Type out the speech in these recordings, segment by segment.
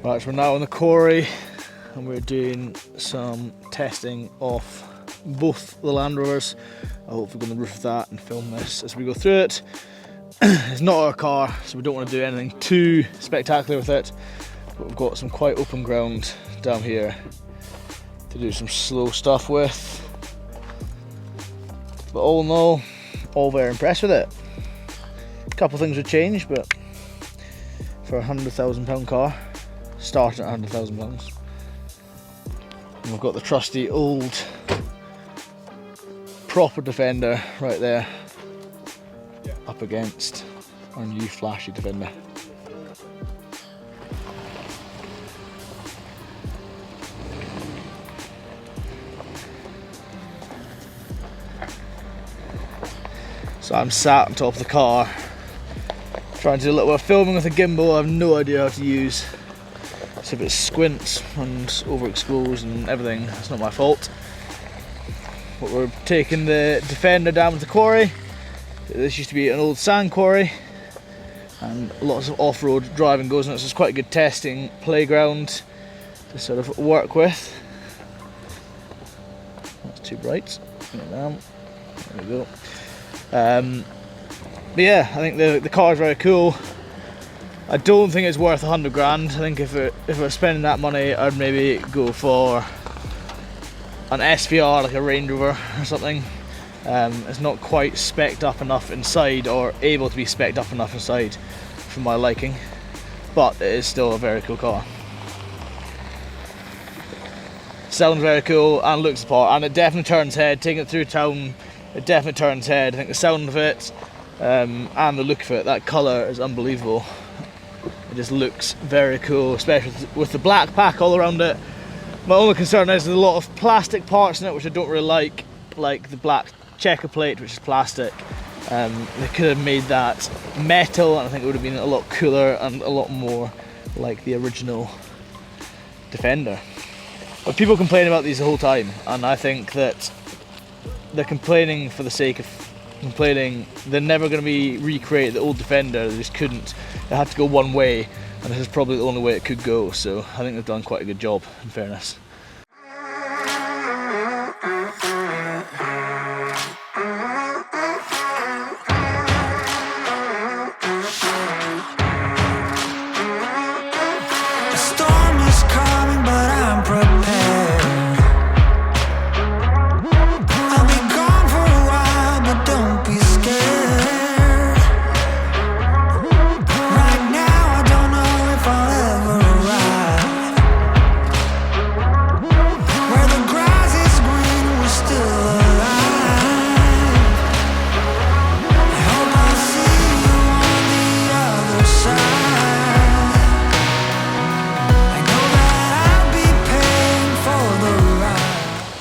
Right, so we're now on the quarry and we're doing some testing of both the Land Rovers. I hope we're going to roof that and film this as we go through it. It's not our car, so we don't want to do anything too spectacular with it, but we've got some quite open ground down here to do some slow stuff with. But all in all very impressed with it. A couple of things would change, but for a £100,000 car, starting at £100,000. And we've got the trusty old proper Defender right there, up against our new flashy Defender. So I'm sat on top of the car, trying to do a little bit of filming with a gimbal I have no idea how to use. So if it squints and overexposed and everything, that's not my fault. But we're taking the Defender down to the quarry. This used to be an old sand quarry, and lots of off-road driving goes on it, so it's quite a good testing playground to sort of work with. That's too bright. Bring it down. There we go. But yeah, I think the car is very cool. I don't think it's worth 100 grand. I think if we're spending that money, I'd maybe go for an SVR, like a Range Rover or something. It's not quite spec'd up enough inside, or able to be spec'd up enough inside for my liking, but it is still a very cool car. Sounds very cool and looks the part, and it definitely turns head. Taking it through town, it definitely turns head. I think the sound of it and the look of it, that colour is unbelievable. It just looks very cool, especially with the black pack all around it. My only concern is there's a lot of plastic parts in it which I don't really like the black checker plate, which is plastic. They could have made that metal, and I think it would have been a lot cooler and a lot more like the original Defender. But people complain about these the whole time, and I think that they're complaining for the sake of complaining. They're never going to be recreate the old Defender. They just couldn't. It had to go one way, and this is probably the only way it could go, so I think they've done quite a good job, in fairness.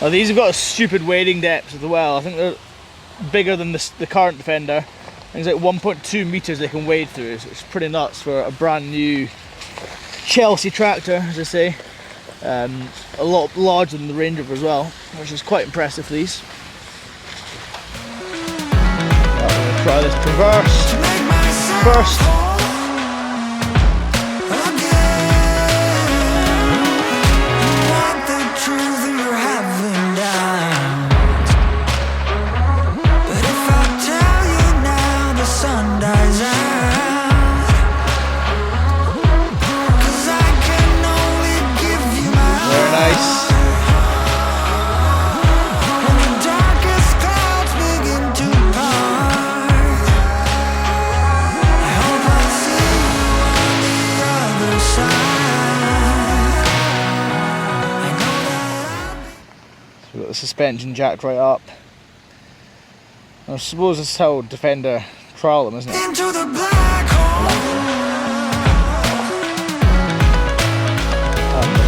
Now these have got a stupid wading depth as well. I think they're bigger than the current Defender. I think it's like 1.2 metres they can wade through, so it's pretty nuts for a brand new Chelsea tractor, as I say. A lot larger than the Range Rover as well, which is quite impressive for these. I'm going to try this traverse first. We've got the suspension jacked right up. I suppose this is how Defender trial them, isn't it? Into the black hole.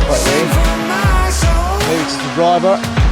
Quite late. Maybe it's the driver.